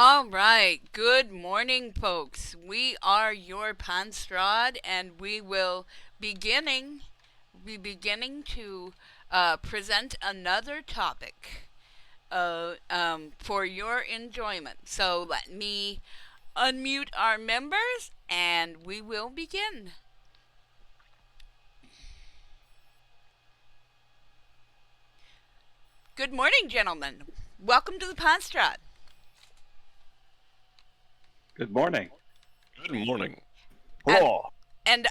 All right. Good morning, folks. We are your Pantstraad, and we will beginning be beginning to present another topic for your enjoyment. So let me unmute our members, and we will begin. Good morning, gentlemen. Welcome to the Pantstraad. Good morning. Good morning. And, Hello. and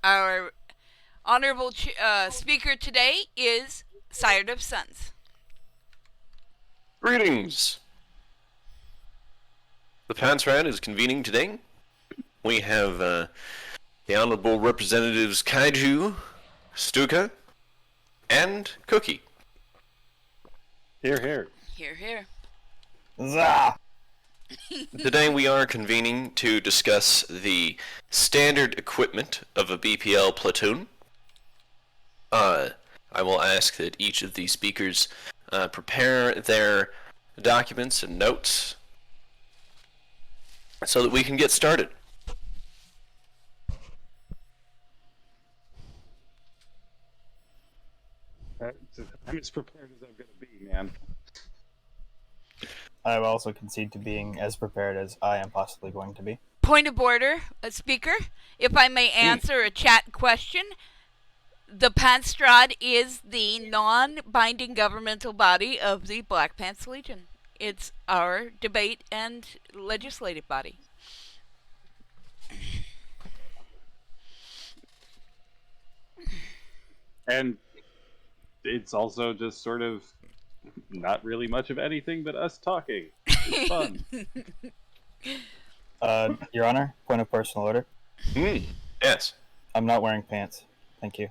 our honorable speaker today is Sired of Sons. Greetings. The Pantstraad is convening today. We have the Honorable Representatives Kaiju, Stuka, and Cookie. Here, here. Here, here. Zah! Today we are convening to discuss the standard equipment of a BPL platoon. I will ask that each of the speakers prepare their documents and notes so that we can get started. I'm as prepared as I'm going to be, man. I will also concede to being as prepared as I am possibly going to be. Point of order, speaker. If I may answer a chat question, the Pantstraad is the non-binding governmental body of the Black Pants Legion. It's our debate and legislative body. And it's also just sort of not really much of anything but us talking. It's fun. Your Honor, point of personal order. Yes. I'm not wearing pants. Thank you.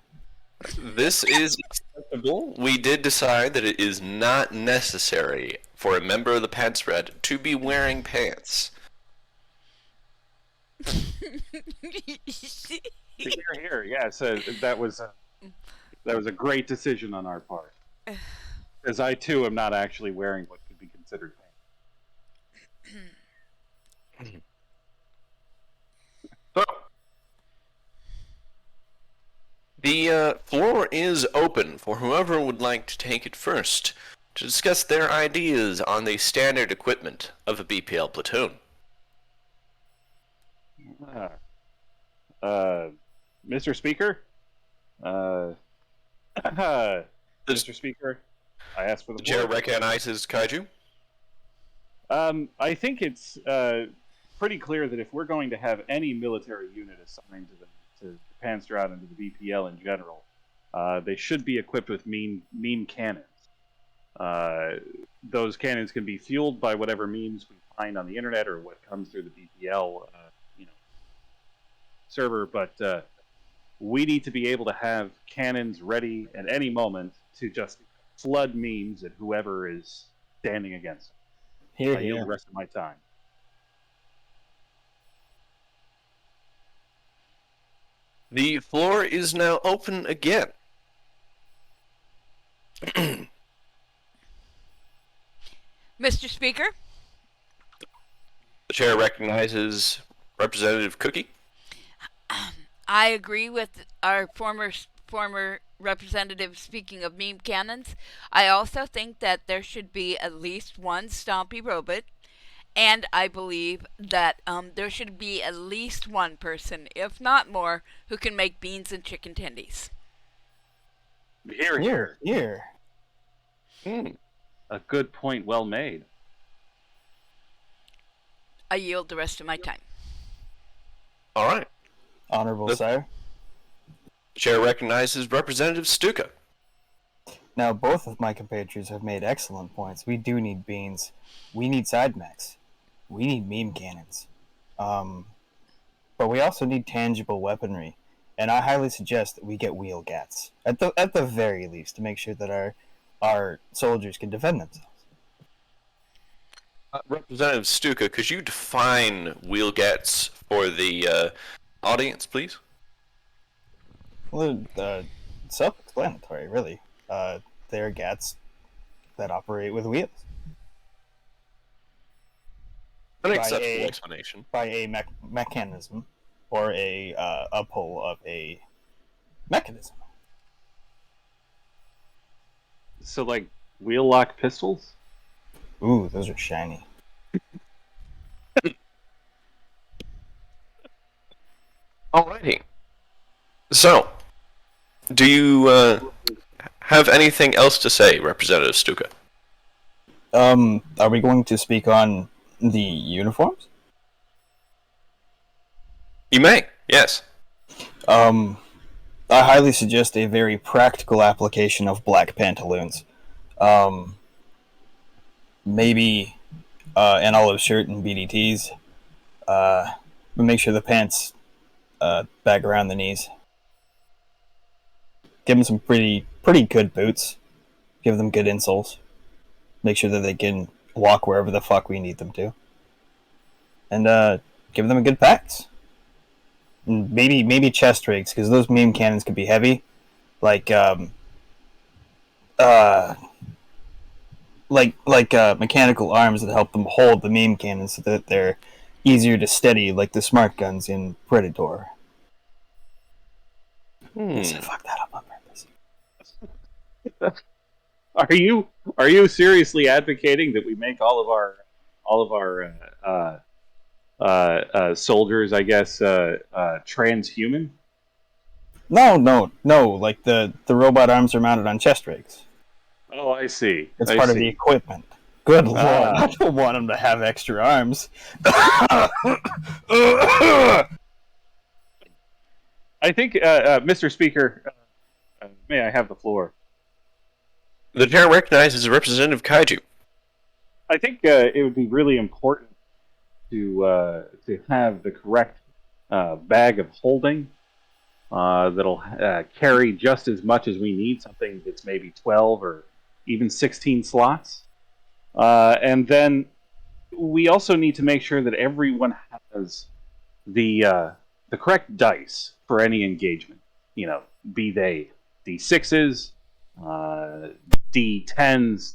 This is acceptable. We did decide that it is not necessary for a member of the Pantstraad to be wearing pants. Here. Yeah, so that was a great decision on our part. Because I too am not actually wearing what could be considered pants. So, the floor is open for whoever would like to take it first to discuss their ideas on the standard equipment of a BPL platoon. Mr. Speaker? Mr. Speaker, I ask for the chair floor. recognizes Kaiju. I think it's pretty clear that if we're going to have any military unit assigned to the Pantstraad and to the BPL in general, they should be equipped with mean cannons. Those cannons can be fueled by whatever means we find on the internet or what comes through the BPL, server, but we need to be able to have cannons ready at any moment to just flood memes at whoever is standing against them. Here, I yield here. the rest of my time. The floor is now open again. Mr. Speaker? The chair recognizes Representative Cookie. I agree with our former representative speaking of meme cannons. I also think that there should be at least one Stompy Robot, and I believe that there should be at least one person, if not more, who can make beans and chicken tendies. Here. Hmm. A good point, well made. I yield the rest of my time. All right. Honorable sire. The chair recognizes Representative Stuka. Now, both of my compatriots have made excellent points. We do need beans. We need side mechs. We need meme cannons. But we also need tangible weaponry. And I highly suggest that we get wheel gats. At the very least, to make sure that our soldiers can defend themselves. Representative Stuka, could you define wheelgats for the audience, please? Well, self-explanatory, really. They're gats that operate with wheels. An by acceptable a explanation. by a mechanism or a pull of a mechanism. So, like, wheel lock pistols? Ooh, those are shiny. Alrighty. So, do you have anything else to say, Representative Stuka? Are we going to speak on the uniforms? You may, yes. I highly suggest a very practical application of black pantaloons. Um, Maybe an olive shirt and BDTs. But make sure the pants back around the knees. Give them some pretty good boots. Give them good insoles. Make sure that they can walk wherever the fuck we need them to. And give them a good packs. And maybe chest rigs, because those meme cannons could be heavy. Like uh mechanical arms that help them hold the meme cannons so that they're easier to steady, like the smart guns in Predator. Yes, I fucked that up on purpose. Are you seriously advocating that we make all of our soldiers, I guess, transhuman? No. Like the robot arms are mounted on chest rigs. Oh, I see. It's I part of the see. equipment. Good lord, Ah. I don't want them to have extra arms. I think, Mr. Speaker, may I have the floor? The chair recognizes Representative Kaiju. I think it would be really important to have the correct bag of holding that'll carry just as much as we need, something that's maybe 12 or even 16 slots. And then we also need to make sure that everyone has the correct dice for any engagement. You know, be they D6s, D10s,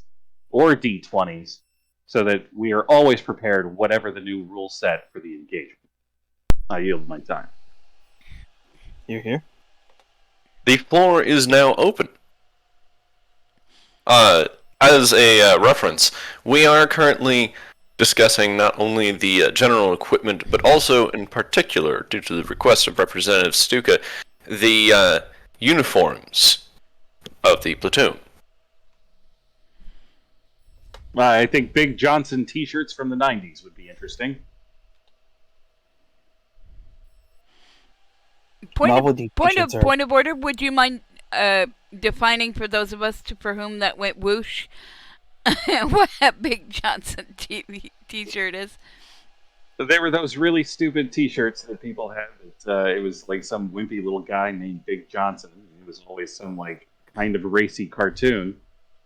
or D20s, so that we are always prepared, whatever the new rule set for the engagement. I yield my time. You here? The floor is now open. As a reference, we are currently discussing not only the general equipment, but also, in particular, due to the request of Representative Stuka, the uniforms of the platoon. I think Big Johnson T-shirts from the '90s would be interesting. Point of order. Would you mind defining for those of us for whom that went whoosh what that Big Johnson T-shirt is? There were those really stupid T-shirts that people had. It was like some wimpy little guy named Big Johnson. It was always some like kind of racy cartoon.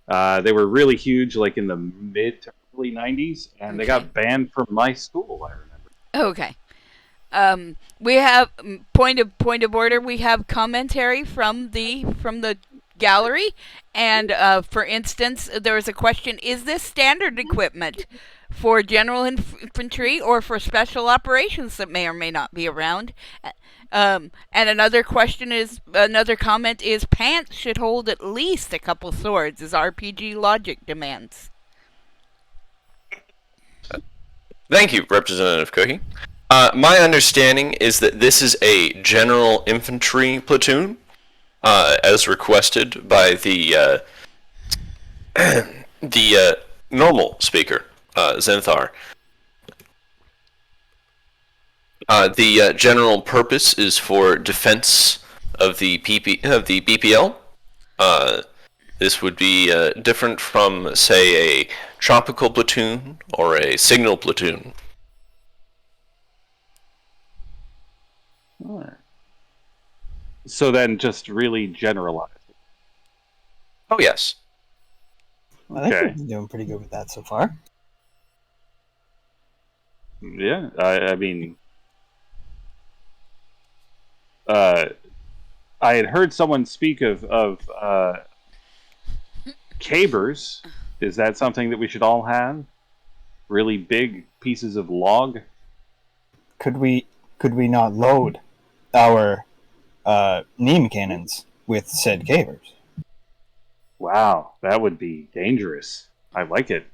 They were really huge, like in the mid to early '90s, and they got banned from my school. I remember. Okay. We have point of order. We have commentary from the gallery, and for instance, there was a question: is this standard equipment for general infantry or for special operations that may or may not be around? And another comment is: pants should hold at least a couple swords, as RPG logic demands. Thank you, Representative Cookie. My understanding is that this is a general infantry platoon, as requested by the the normal speaker, Zenthar. The general purpose is for defense of the BPL. This would be different from, say, a tropical platoon or a signal platoon. So then, just really generalized. Oh yes. I think we've been doing pretty good with that so far. Yeah, I mean, I had heard someone speak of cabers. Is that something that we should all have? really big pieces of log. Could we not load our neem cannons with said cavers? Wow, that would be dangerous. I like it.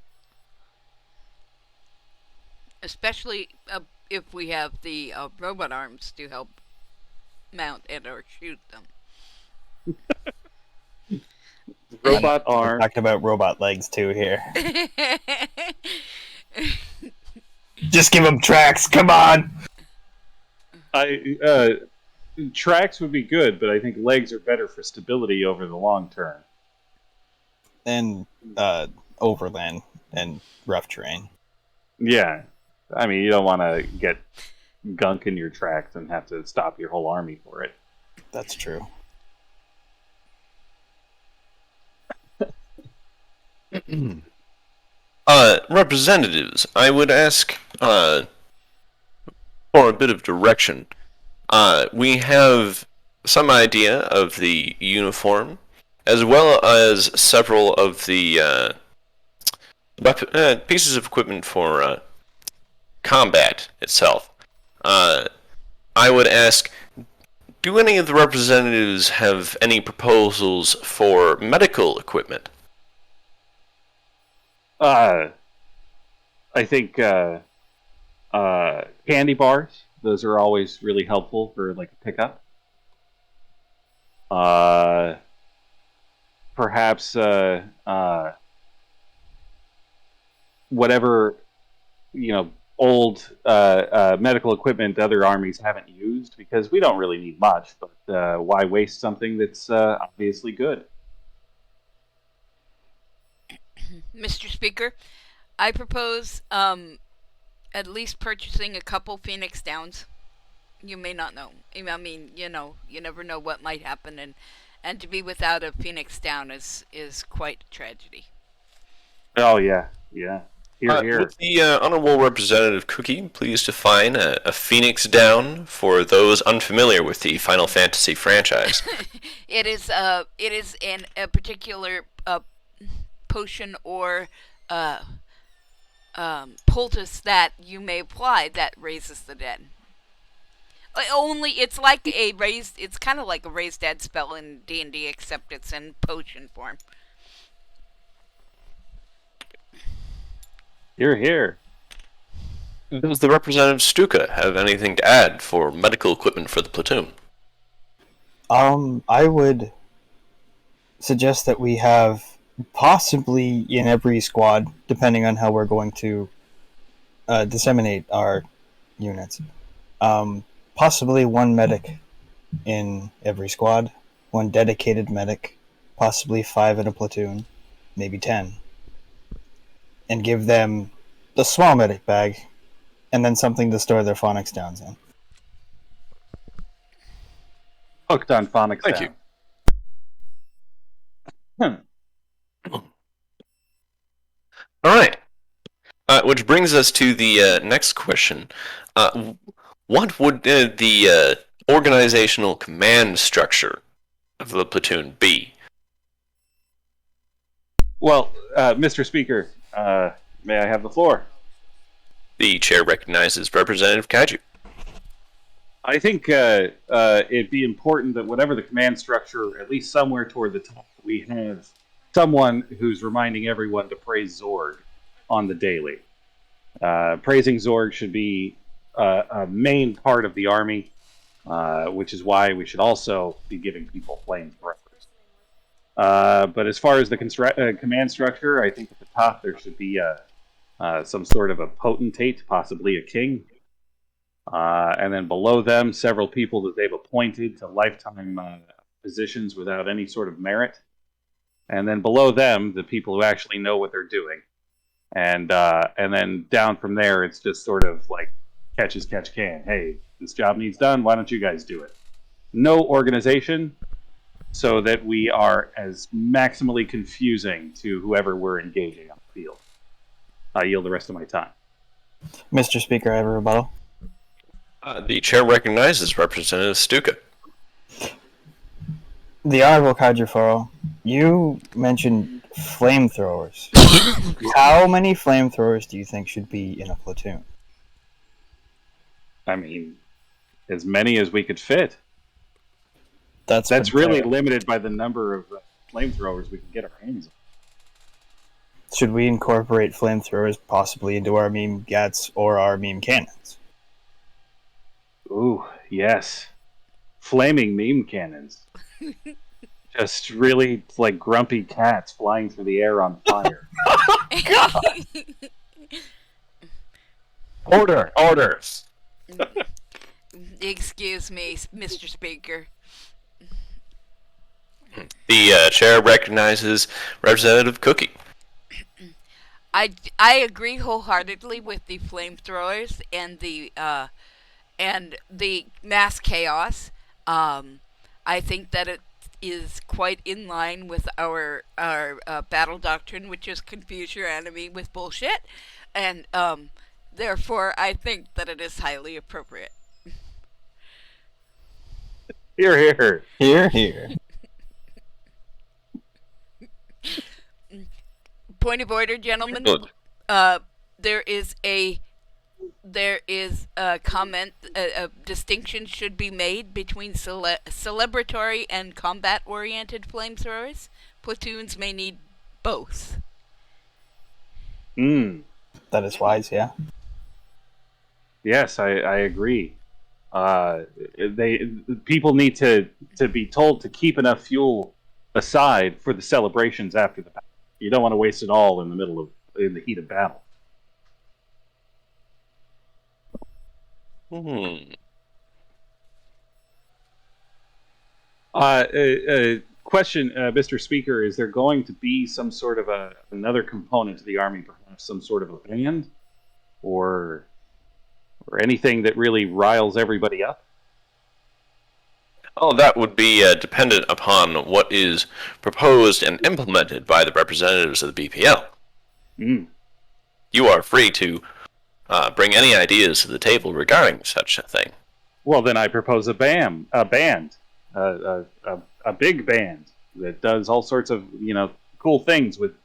Especially if we have the robot arms to help mount and or shoot them. Robot We're arm. talking about robot legs too here. Just give them tracks. Come on. Tracks would be good, but I think legs are better for stability over the long term. And overland and rough terrain. Yeah, I mean, you don't want to get gunk in your tracks and have to stop your whole army for it. That's true. Representatives, I would ask for a bit of direction. We have some idea of the uniform, as well as several of the pieces of equipment for combat itself. I would ask, do any of the representatives have any proposals for medical equipment? I think candy bars. Those are always really helpful for like a pickup. Perhaps whatever old medical equipment other armies haven't used, because we don't really need much. But why waste something that's obviously good? Mr. Speaker, I propose at least purchasing a couple Phoenix Downs. You may not know. I mean, you never know what might happen, and to be without a Phoenix Down is quite a tragedy. Oh yeah. Here. Would the Honorable Representative Cookie please define a Phoenix Down for those unfamiliar with the Final Fantasy franchise? It is a particular potion or poultice that you may apply that raises the dead. It's like it's kind of like a raised dead spell in D&D, except it's in potion form. Here. Does the Representative Stuka have anything to add for medical equipment for the platoon? I would suggest that we have possibly in every squad, depending on how we're going to disseminate our units, possibly one medic in every squad, one dedicated medic, possibly 5 in a platoon, maybe 10, and give them the small medic bag, and then something to store their phonics downs in. Hooked on phonics. Thank you. All right. Which brings us to the next question. What would the organizational command structure of the platoon be? Well, Mr. Speaker, may I have the floor? The chair recognizes Representative Kaiju. I think it'd be important that whatever the command structure, at least somewhere toward the top, we have someone who's reminding everyone to praise Zorg on the daily. Praising Zorg should be a main part of the army, which is why we should also be giving people flamethrowers. But as far as the command structure, I think at the top there should be some sort of a potentate, possibly a king. And then below them, several people that they've appointed to lifetime positions without any sort of merit. And then below them, the people who actually know what they're doing. And then down from there, it's just sort of like catch as catch can. Hey, this job needs done. Why don't you guys do it? No organization, so that we are as maximally confusing to whoever we're engaging on the field. I yield the rest of my time. Mr. Speaker, I have a rebuttal. The chair recognizes Representative Stuka. The Honorable Kajifaro, you mentioned flamethrowers. How many flamethrowers do you think should be in a platoon? I mean, as many as we could fit. That's really fair. limited by the number of flamethrowers we can get our hands on. Should we incorporate flamethrowers possibly into our meme gats or our meme cannons? Ooh, yes. Flaming meme cannons. Just really like grumpy cats flying through the air on fire. Orders. Excuse me, Mr. Speaker. The chair recognizes Representative Cookie. I agree wholeheartedly with the flamethrowers and the mass chaos. I think that it is quite in line with our battle doctrine, which is confuse your enemy with bullshit, and therefore I think that it is highly appropriate. Here, here. Here, here. Point of order, gentlemen. Good. There is a comment. A distinction should be made between celebratory and combat-oriented flamethrowers. Platoons may need both. That is wise, yeah. Yes, I agree. People need to be told to keep enough fuel aside for the celebrations after the battle. You don't want to waste it all in the heat of battle. Question, Mr. Speaker: is there going to be some sort of another component to the army, perhaps some sort of a band, or anything that really riles everybody up? Oh, that would be dependent upon what is proposed and implemented by the representatives of the BPL. You are free to bring any ideas to the table regarding such a thing. Well, then I propose a band, a big band that does all sorts of cool things with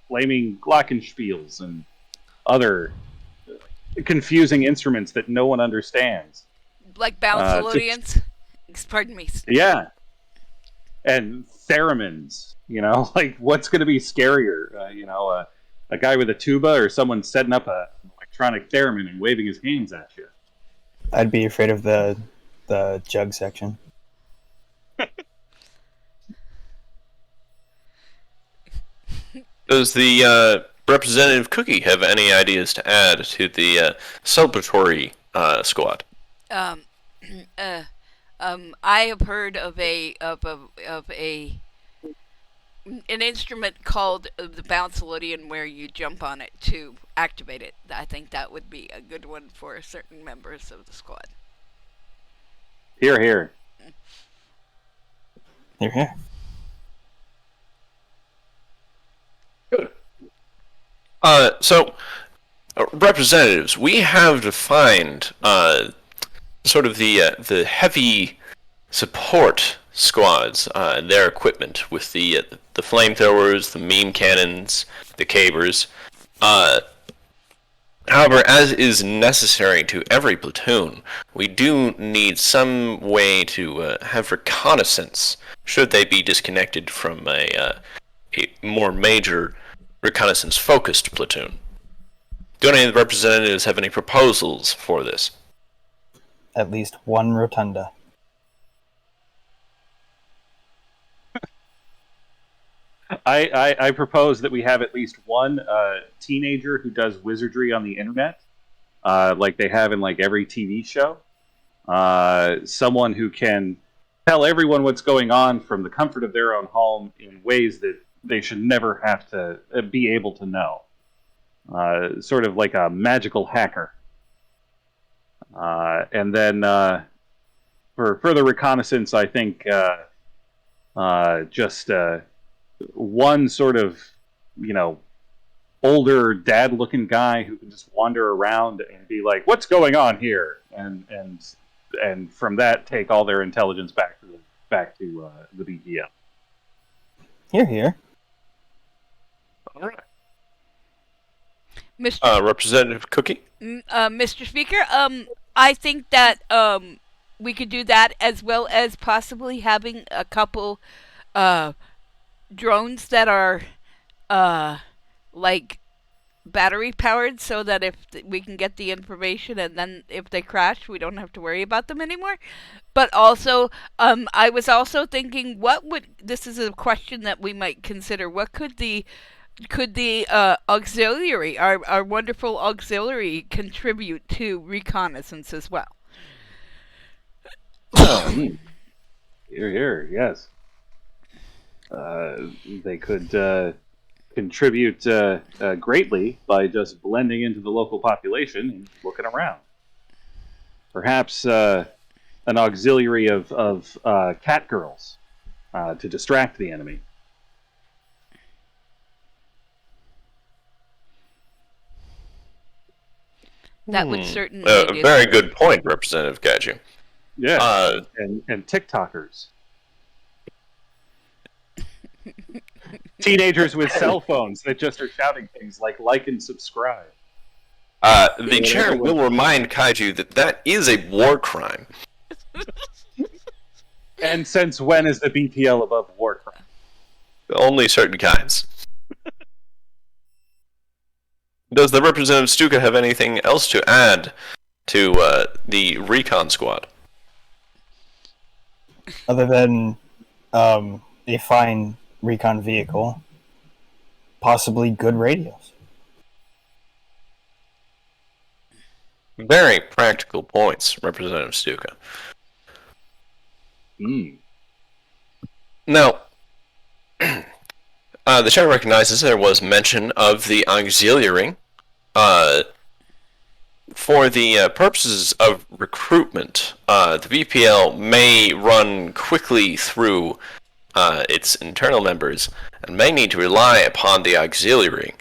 flaming glockenspiels and other confusing instruments that no one understands. Like Bouncelodians? Pardon me. Yeah. And theremins, like what's going to be scarier? A guy with a tuba or someone setting up an electronic theremin and waving his hands at you? I'd be afraid of the jug section. Does the Representative Cookie have any ideas to add to the celebratory squad? I have heard of an instrument called the Bouncelodian where you jump on it to activate it. I think that would be a good one for certain members of the squad. Here, here. Here, here. Good. Representatives, we have defined sort of the heavy support squads, their equipment with the flamethrowers, the meme cannons, the cabers. However, as is necessary to every platoon, we do need some way to have reconnaissance should they be disconnected from a more major reconnaissance-focused platoon. Do any of the representatives have any proposals for this? At least one rotunda. I propose that we have at least one teenager who does wizardry on the internet, like they have in like every TV show. Someone who can tell everyone what's going on from the comfort of their own home in ways that they should never have to be able to know. Sort of like a magical hacker. And then for further reconnaissance, I think just one sort of, older dad-looking guy who can just wander around and be like, "What's going on here?" and from that take all their intelligence back back to the BPL. Here. All right. Mr. Representative Cookie? Mr. Speaker, I think that we could do that, as well as possibly having a couple drones that are like battery powered, so that if we can get the information, and then if they crash, we don't have to worry about them anymore. But also, I was also thinking, this is a question that we might consider. What could the auxiliary, our wonderful auxiliary, contribute to reconnaissance as well? Here, yes. They could contribute greatly by just blending into the local population and looking around. Perhaps an auxiliary of cat girls to distract the enemy. That would certainly A very good point, Representative Gaju. Yeah, and TikTokers. Teenagers with cell phones that just are shouting things like and subscribe. The chair will remind Kaiju that is a war crime. And since when is the BPL above war crime? Only certain kinds. Does the Representative Stuka have anything else to add to the recon squad? Other than a fine recon vehicle, possibly good radios. Very practical points, Representative Stuka. Now, the chair recognizes there was mention of the auxiliary. For the purposes of recruitment, the VPL may run quickly through its internal members and may need to rely upon the auxiliary.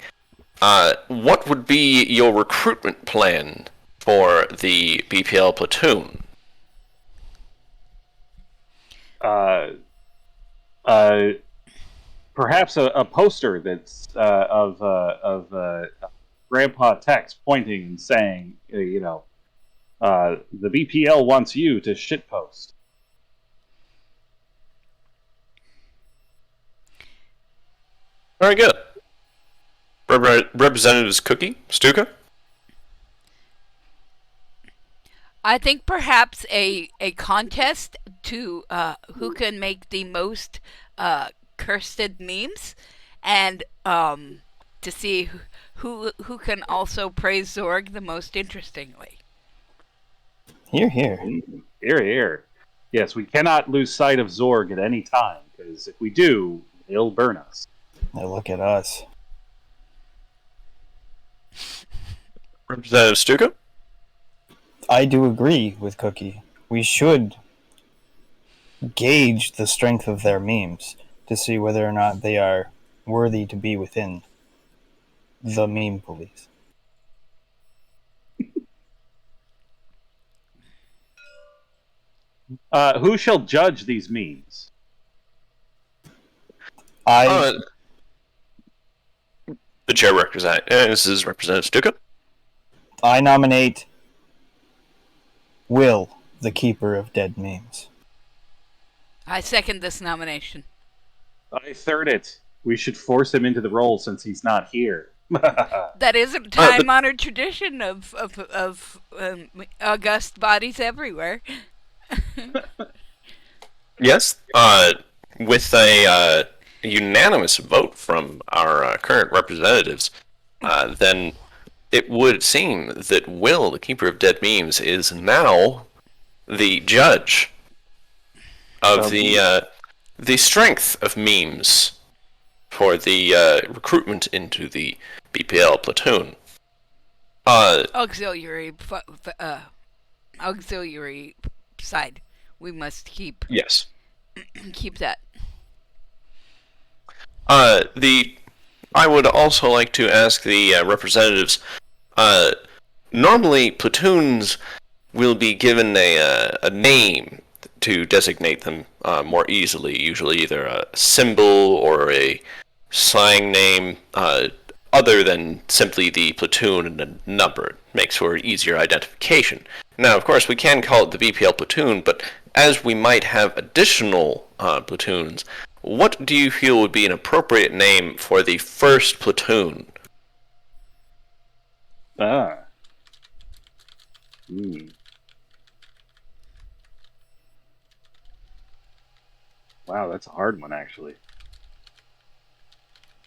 What would be your recruitment plan for the BPL platoon? Perhaps a poster that's of Grandpa Tex pointing and saying, the BPL wants you to shitpost. Very good. Representatives Cookie, Stuka? I think perhaps a contest to who can make the most cursed memes, and to see who can also praise Zorg the most interestingly. Here. Yes, we cannot lose sight of Zorg at any time, because if we do, he'll burn us. Now look at us. Representative Stuka? I do agree with Cookie. We should gauge the strength of their memes to see whether or not they are worthy to be within the meme police. Who shall judge these memes? The chair this is Representative Stuka. I nominate Will, the keeper of dead memes. I second this nomination. I third it. We should force him into the role since he's not here. That is a time-honored tradition of august bodies everywhere. Yes, with a unanimous vote from our current representatives, then it would seem that Will, the keeper of dead memes, is now the judge of the strength of memes for the recruitment into the BPL platoon. Auxiliary side. We must keep. Yes. Keep that. I would also like to ask the representatives. Normally, platoons will be given a name to designate them more easily, usually either a symbol or a slang name other than simply the platoon and the number. It makes for easier identification. Now, of course, we can call it the BPL platoon, but as we might have additional platoons, what do you feel would be an appropriate name for the first platoon? Ah. Hmm. Wow, that's a hard one, actually.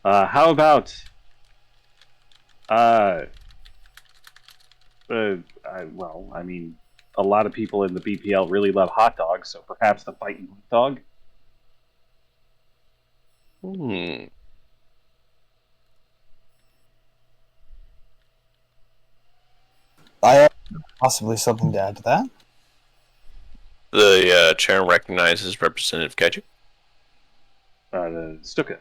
How about uh, well, I mean, a lot of people in the BPL really love hot dogs, so perhaps the fighting hot dog. Hmm. I have possibly something to add to that. The chair recognizes Representative Kaiju. The Stuka.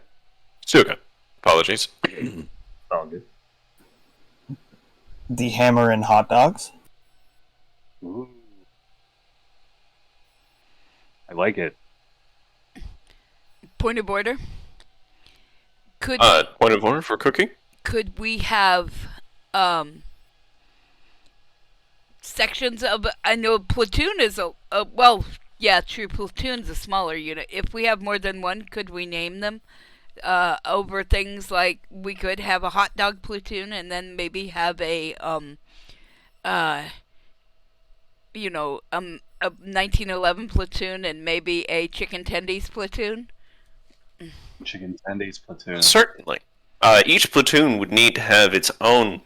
Stuka. Apologies. All good. The hammer and hot dogs. Ooh. I like it. Point of order. Could Point of order for cooking? could we have sections of? I know platoon is a well, yeah, true. Platoon's a smaller unit. If we have more than one, could we name them over things like we could have a hot dog platoon and then maybe have uh, a 1911 platoon and maybe a chicken tendies platoon. Chicken tendies platoon. Certainly. Each platoon would need to have its own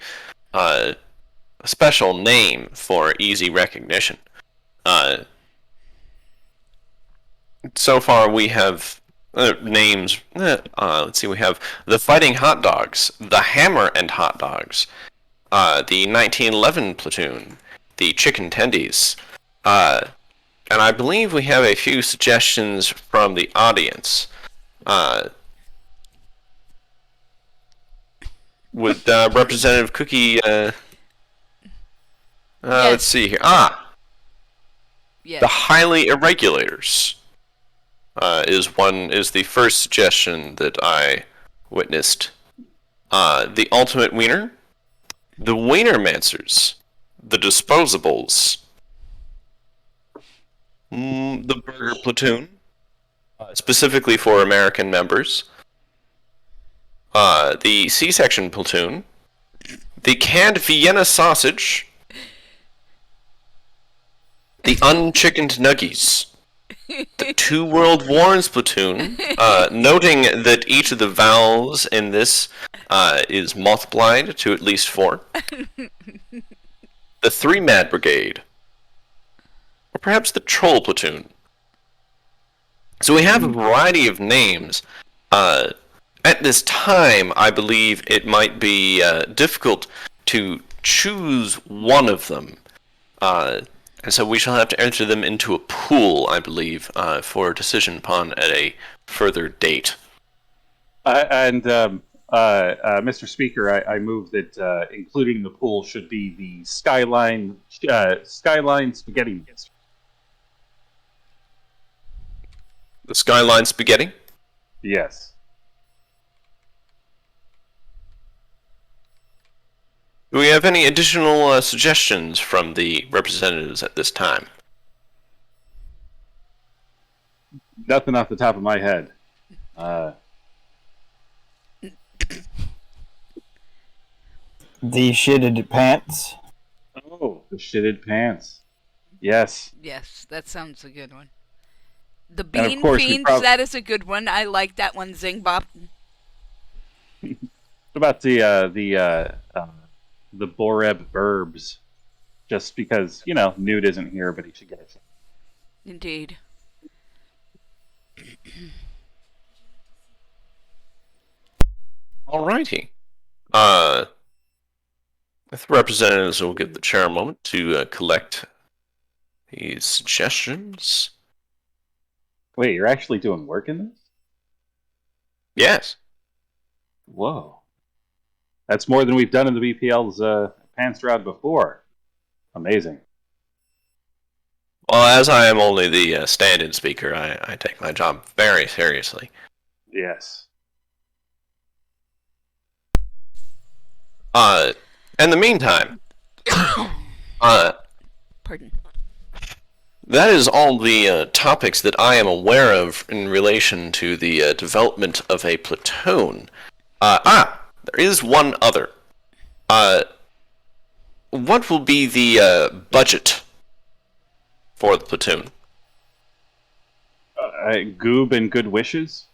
special name for easy recognition. So far, we have names. Let's see, we have the Fighting Hot Dogs, the Hammer and Hot Dogs, the 1911 platoon, the Chicken Tendies, and I believe we have a few suggestions from the audience. Would Representative Cookie? Yes. Let's see here. Yes. The Highly Irregulators is the first suggestion that I witnessed. The Ultimate Wiener, the Wienermancers, the Disposables, the Burger Platoon, specifically for American members, the C-Section Platoon, the Canned Vienna Sausage, the Unchickened Nuggies, the Two World Wars Platoon, noting that each of the vowels in this is multiplied to at least 4, the Three Mad Brigade, or perhaps the Troll Platoon. So we have a variety of names. At this time, I believe it might be difficult to choose one of them. And so we shall have to enter them into a pool, I believe, for decision upon at a further date. Mr. Speaker, I move that including the pool should be the Skyline Spaghetti Mix. The Skyline Spaghetti? Yes. Do we have any additional suggestions from the representatives at this time? Nothing off the top of my head. The shitted pants. Oh, the shitted pants. Yes. Yes, that sounds a good one. The And of Bean course we Fiends, that is a good one. I like that one, Zing Bop. What about the Boreb Burbs? Just because, Newt isn't here, but he should get it. Indeed. Alrighty. The representatives will give the chair a moment to collect these suggestions. Wait, you're actually doing work in this? Yes. Whoa. That's more than we've done in the BPL's Pantstraad before. Amazing. Well, as I am only the stand-in speaker, I take my job very seriously. Yes. In the meantime, uh, Pardon. that is all the topics that I am aware of in relation to the development of a platoon. There is one other. What will be the budget for the platoon? Goob and good wishes.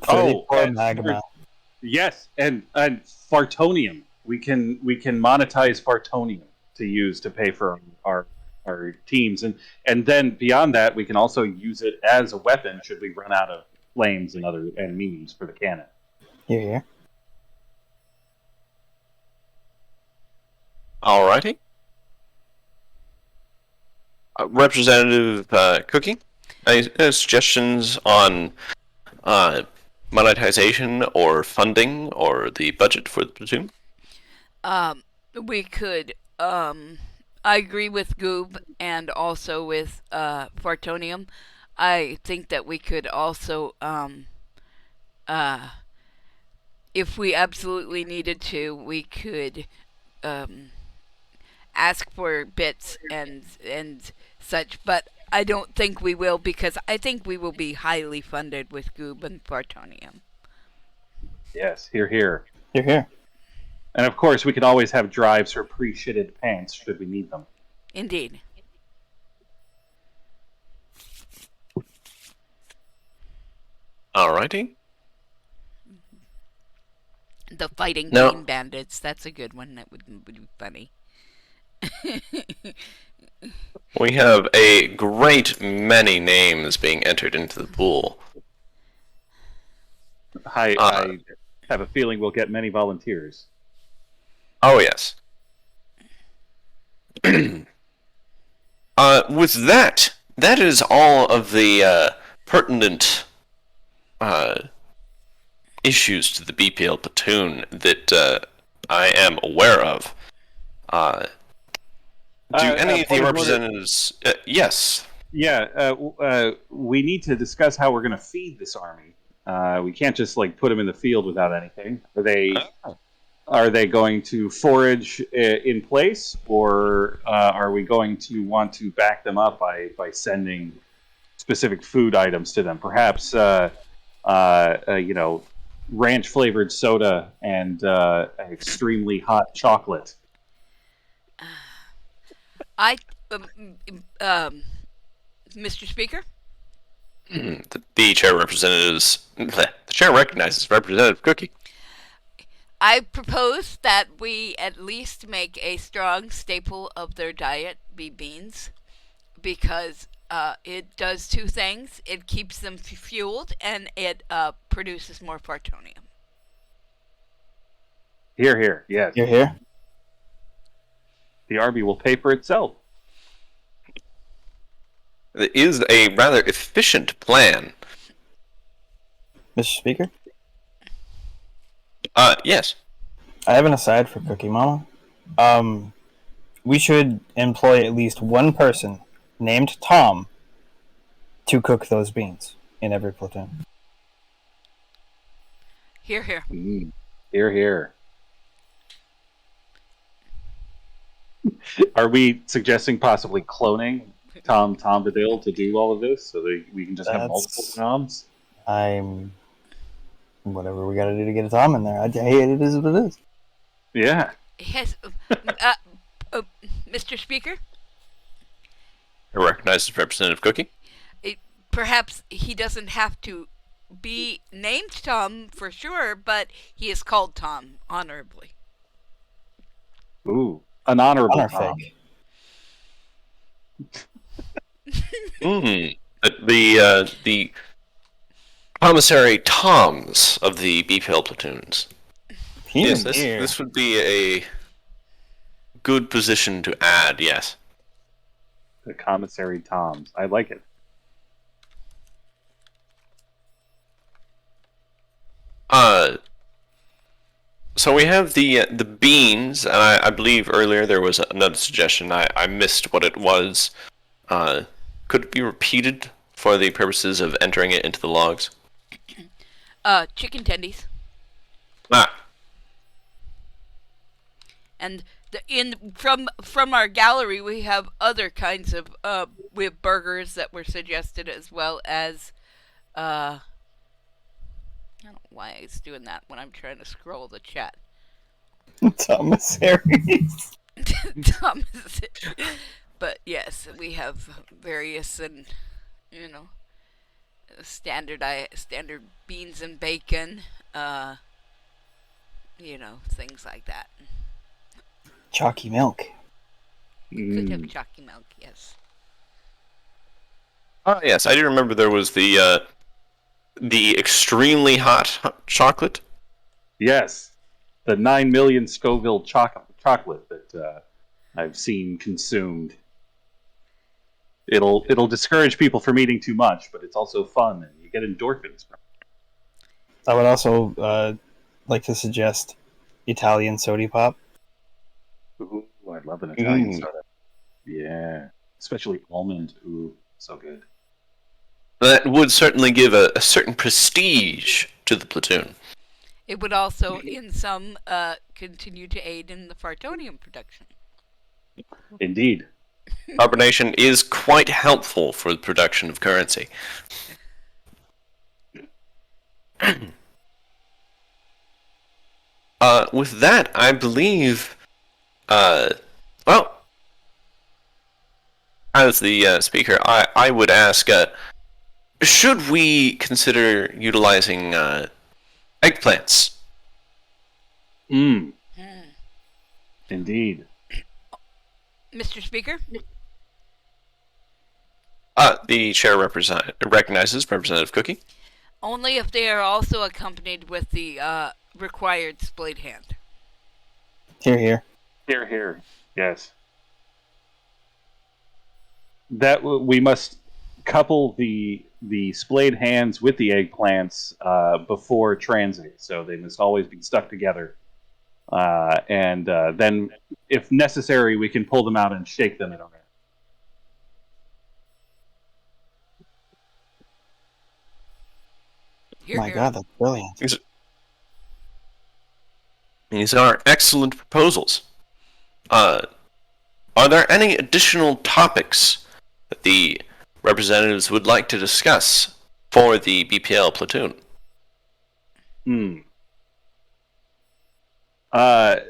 Oh, 34 magma. yes, and fartonium. We can monetize fartonium to use to pay for our teams, and then beyond that, we can also use it as a weapon should we run out of flames and memes for the cannon. Here. Alrighty. Representative Cookie, any suggestions on monetization or funding or the budget for the platoon? We could. I agree with Goob and also with Fartonium. I think that we could also, if we absolutely needed to, we could um, ask for bits and such. But I don't think we will because I think we will be highly funded with Goob and Fartonium. Yes, here. Here. And of course, we can always have drives for pre-shitted pants should we need them. Indeed. Alrighty. The fighting No. bean bandits. That's a good one. That would be funny. We have a great many names being entered into the pool. I have a feeling we'll get many volunteers. Oh, yes. With that is all of the pertinent issues to the BPL platoon that I am aware of. Do any of the representatives... yes. Yeah, we need to discuss how we're going to feed this army. We can't just put them in the field without anything. Are they going to forage in place, or are we going to want to back them up by sending specific food items to them? Perhaps ranch flavored soda and extremely hot chocolate. Mr. Speaker? The chair representatives... The chair recognizes Representative Cookie. I propose that we at least make a strong staple of their diet be beans, because it does two things. It keeps them fueled, and it produces more fartonium. Here. Yes. Here. The army will pay for itself. It is a rather efficient plan. Mr. Speaker? Yes. I have an aside for Cookie Mama. We should employ at least one person named Tom to cook those beans in every platoon. Here. Here. Are we suggesting possibly cloning Tom Bombadil to do all of this so that we can just have multiple Toms? Whatever we gotta do to get a Tom in there. I hate it is what it is. Yeah. Yes, Mr. Speaker? I recognize Representative Cookie. Perhaps he doesn't have to be named Tom for sure, but he is called Tom honorably. Ooh, an honorable Honor Tom. The commissary Toms of the BPL platoons. Yes, this would be a good position to add. Yes. The commissary Toms. I like it. So we have the beans, and I believe earlier there was another suggestion. I missed what it was. Could it be repeated for the purposes of entering it into the logs? Chicken tendies. Ah, And from our gallery, we have other kinds of we have burgers that were suggested, as well as I don't know why it's doing that when I'm trying to scroll the chat. Thomas Harris. Thomas. But yes, we have various and you know standard beans and bacon, things like that. Chalky milk. Could have chalky milk, yes. oh yes, I do remember there was the extremely hot chocolate. Yes, the 9 million Scoville chocolate that I've seen consumed. It'll discourage people from eating too much, but it's also fun, and you get endorphins from it. I would also like to suggest Italian soda pop. Ooh, I love an Italian soda. Yeah, especially almond. Ooh, so good. That would certainly give a certain prestige to the platoon. It would also, in some, continue to aid in the fartonium production. Indeed. Carbonation is quite helpful for the production of currency. With that, I believe, well, as the speaker, I would ask, should we consider utilizing eggplants? Indeed. Mr. Speaker? The chair recognizes Representative Cookie. Only if they are also accompanied with the required splayed hand. Here, here. Here, here. Yes. That we must couple the splayed hands with the eggplants before transit, so they must always be stuck together. And then, if necessary, we can pull them out and shake them in a minute. My God, that's brilliant. These are excellent proposals. Are there any additional topics that the representatives would like to discuss for the BPL platoon? I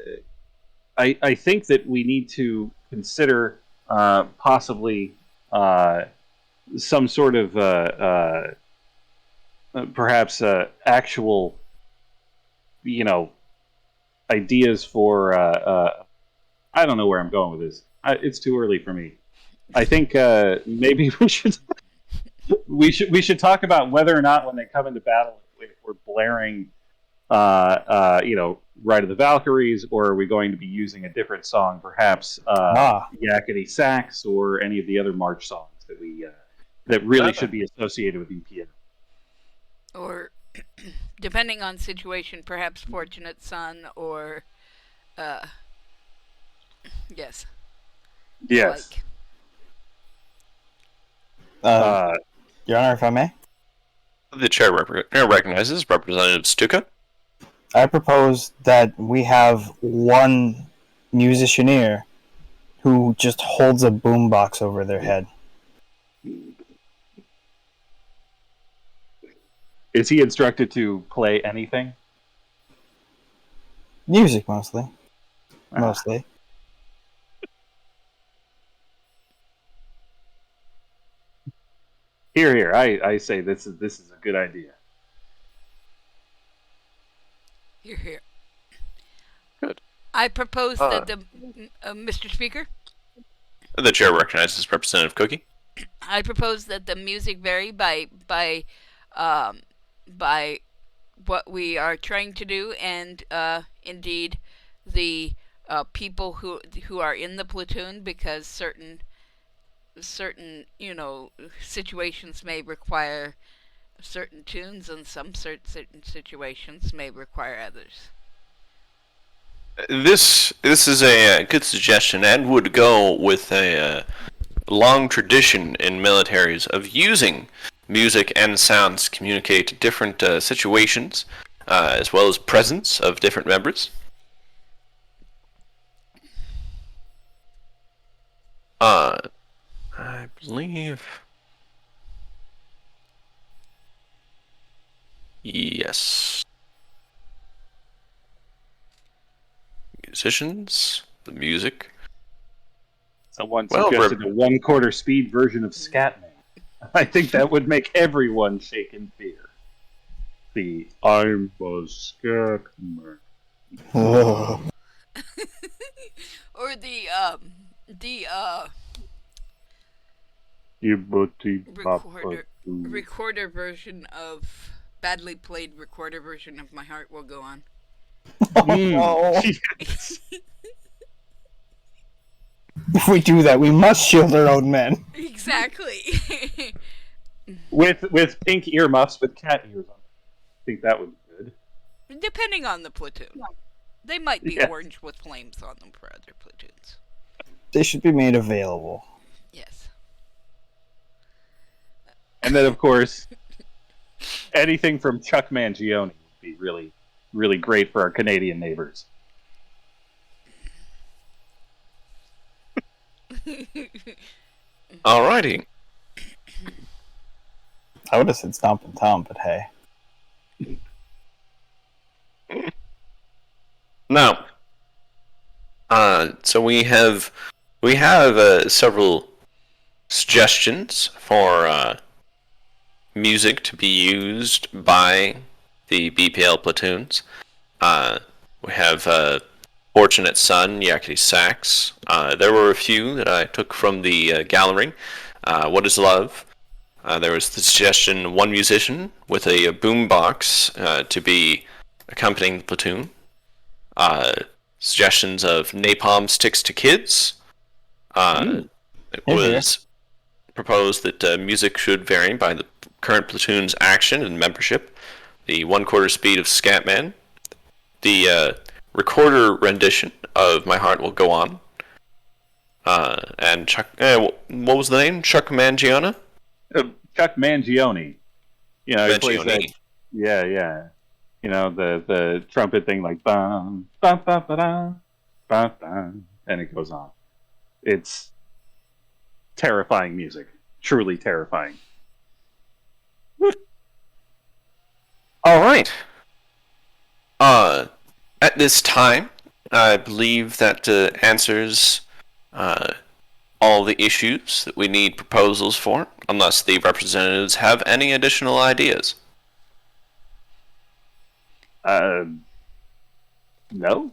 think that we need to consider possibly some sort of perhaps actual, ideas for. I don't know where I'm going with this. It's too early for me. I think maybe we should talk about whether or not when they come into battle, if we're blaring, Ride of the Valkyries, or are we going to be using a different song, perhaps Yakety Sax, or any of the other march songs that we that really should be associated with EPN. Or, depending on situation, perhaps Fortunate Son, or, yes. Yes. Your Honor, if I may? The chair recognizes Representative Stuka. I propose that we have one musicianeer who just holds a boombox over their head. Is he instructed to play anything? Music, mostly. Mostly. Here, here. I say this is a good idea. Here, here. Good. I propose that the Mr. Speaker. The chair recognizes Representative Cookie. I propose that the music vary by what we are trying to do, and indeed the people who are in the platoon, because certain situations may require certain tunes, and some certain situations may require others. This is a good suggestion and would go with a long tradition in militaries of using music and sounds to communicate different situations, as well as presence of different members. I believe. Yes. Musicians, the music. Someone Well, suggested a 1/4 speed version of Scatman. I think that would make everyone shake in fear. The I'm a Scatman. Ugh. Or the Yibbity recorder boppity. recorder version of badly played recorder version of My Heart Will Go On. No. Yes. If we do that, we must shield our own men. Exactly. With pink earmuffs with cat ears on it. I think that would be good. Depending on the platoon. They might be Yes. orange with flames on them for other platoons. They should be made available. Yes. And then, of course, anything from Chuck Mangione would be really, really great for our Canadian neighbors. alrighty. I would have said Stompin' Tom, but hey. Now, so we have several suggestions for music to be used by the BPL platoons. We have Fortunate Son, Yakety Sax. There were a few that I took from the gallery. What is Love? There was the suggestion one musician with a boombox to be accompanying the platoon. Suggestions of Napalm Sticks to Kids. It was proposed that music should vary by the current platoon's action and membership. The 1/4 speed of Scatman. The recorder rendition of My Heart Will Go On. And Chuck. What was the name? Chuck Mangione? Chuck Mangione. You know, he plays that. Mangione. Yeah. You know, the trumpet thing like bum bum bum ba bum bum, and it goes on. It's terrifying music, truly terrifying. All right. At this time, I believe that answers all the issues that we need proposals for, unless the representatives have any additional ideas. No.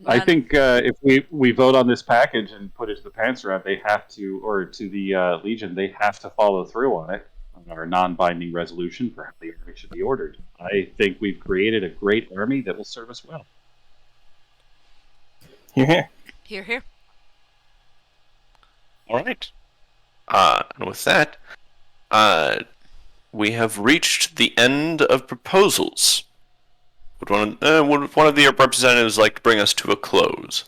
I think if we vote on this package and put it to the Pantstraad, they have to, or to the Legion, they have to follow through on it, on our non-binding resolution for how the army should be ordered. I think we've created a great army that will serve us well. You're here. Here, here. All right. And with that, we have reached the end of proposals. Would one of the representatives like to bring us to a close?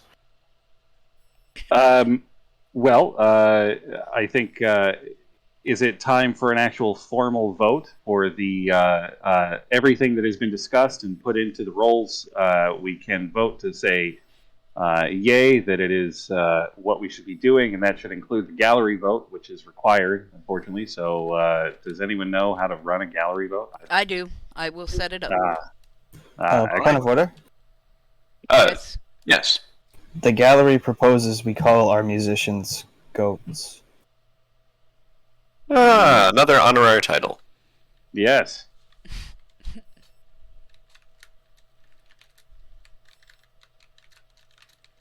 Well, I think is it time for an actual formal vote for the everything that has been discussed and put into the rolls? We can vote to say yay that it is what we should be doing, and that should include the gallery vote, which is required, unfortunately. So, does anyone know how to run a gallery vote? I do. I will set it up. Point of order. Yes. Yes. The gallery proposes we call our musicians goats. Another honorary title. Yes.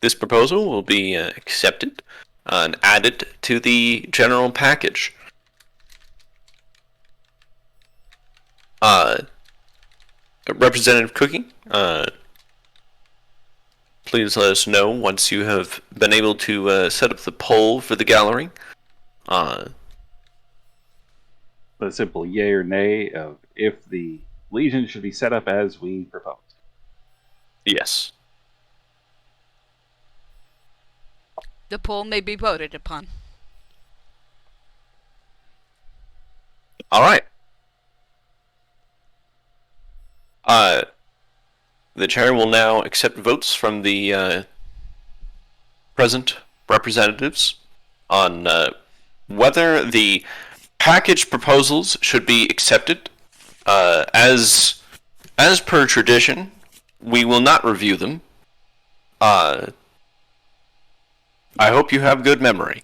This proposal will be accepted and added to the general package. Representative Cookie, please let us know once you have been able to set up the poll for the gallery. A simple yay or nay of if the Legion should be set up as we proposed. Yes. The poll may be voted upon. All right. The chair will now accept votes from the present representatives on whether the package proposals should be accepted. As per tradition, we will not review them. I hope you have good memory.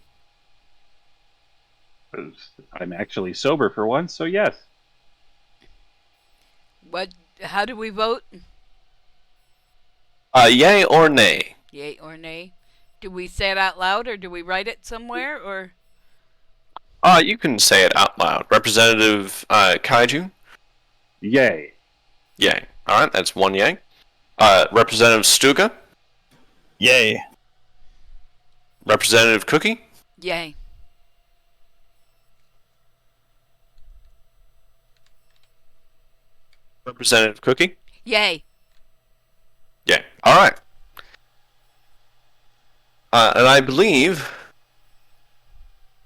I'm actually sober for once, so yes. What? How do we vote? Yay or nay? Yay or nay? Do we say it out loud, or do we write it somewhere, or? You can say it out loud. Representative Kaiju? Yay. Yay. Alright, that's one yay. Representative Stuga? Yay. Representative Cookie? Yay. Representative Cookie? Yay. Yay. Alright. And I believe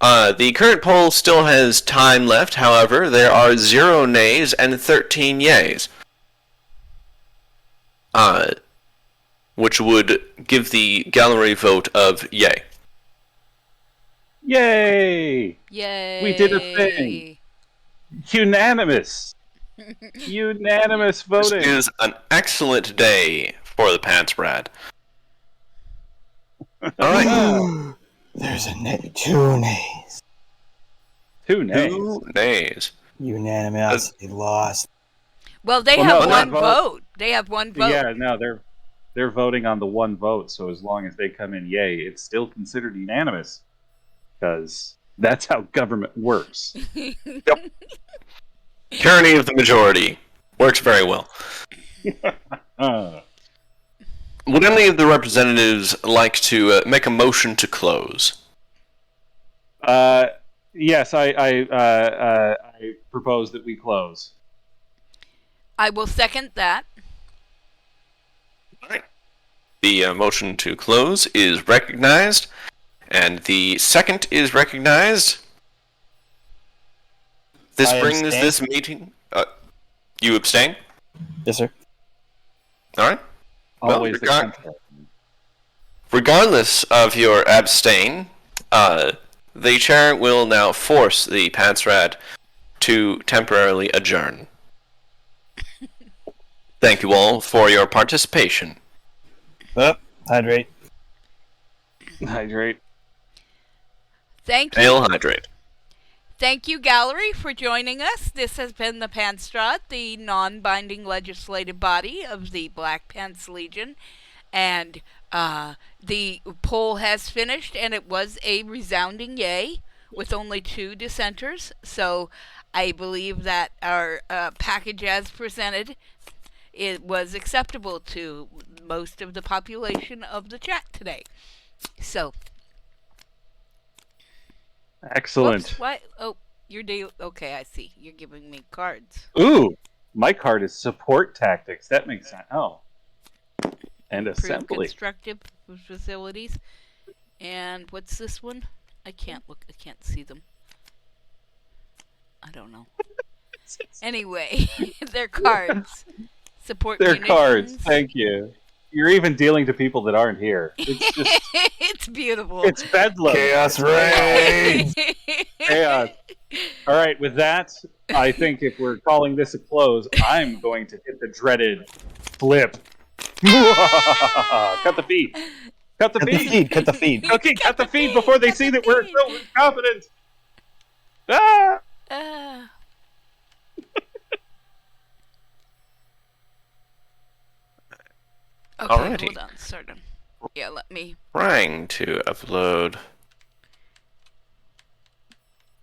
the current poll still has time left. However, there are 0 nays and 13 yays. Which would give the gallery vote of yay. Yay! Yay. We did a thing. Unanimous. Unanimous voting. This is an excellent day for the Pantstraad. Alright. There's two nays. Two nays. 2 nays. Unanimity lost. Well, they Well, have no, one not vote. vote. They have one vote. Yeah, no, they're voting on the one vote, so as long as they come in yay, it's still considered unanimous. Because that's how government works. Tyranny of the majority. Works very well. Would any of the representatives like to make a motion to close? Yes, I propose that we close. I will second that. Alright. The motion to close is recognized, and the second is recognized. This I brings abstain. this meeting... you abstain? Yes, sir. Alright. Well, Always the contrary. regardless of your abstain, the chair will now force the Pantstraad to temporarily adjourn. Thank you all for your participation. Hydrate. Hydrate. Thank you. Ale hydrate. Thank you, Gallery, for joining us. This has been the Pantstraad, the non-binding legislative body of the Black Pants Legion. And the poll has finished, and it was a resounding yay, with only 2 dissenters. So I believe that our package as presented, it was acceptable to most of the population of the chat today. So... Excellent. Whoops, what? Oh, you're okay, I see. You're giving me cards. Ooh, my card is support tactics. That makes sense. Oh. And Improve assembly. constructive facilities. And what's this one? I can't look. I can't see them. I don't know. Anyway, they're cards. Support They're munitions. cards. Thank you. You're even dealing to people that aren't here. It's just, It's beautiful. it's bedlam. Chaos reigns. Chaos. All right, with that, I think if we're calling this a close, I'm going to hit the dreaded flip. Cut the feed. Cut the Cut the feed. feed. Cut the feed. Cookie, cut the feed before they Cut see the that we're feed. filled with confidence. Ah! Okay, Alrighty. hold on, certain. Yeah, let me. Trying to upload.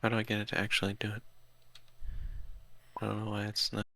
How do I get it to actually do it? I don't know why it's not.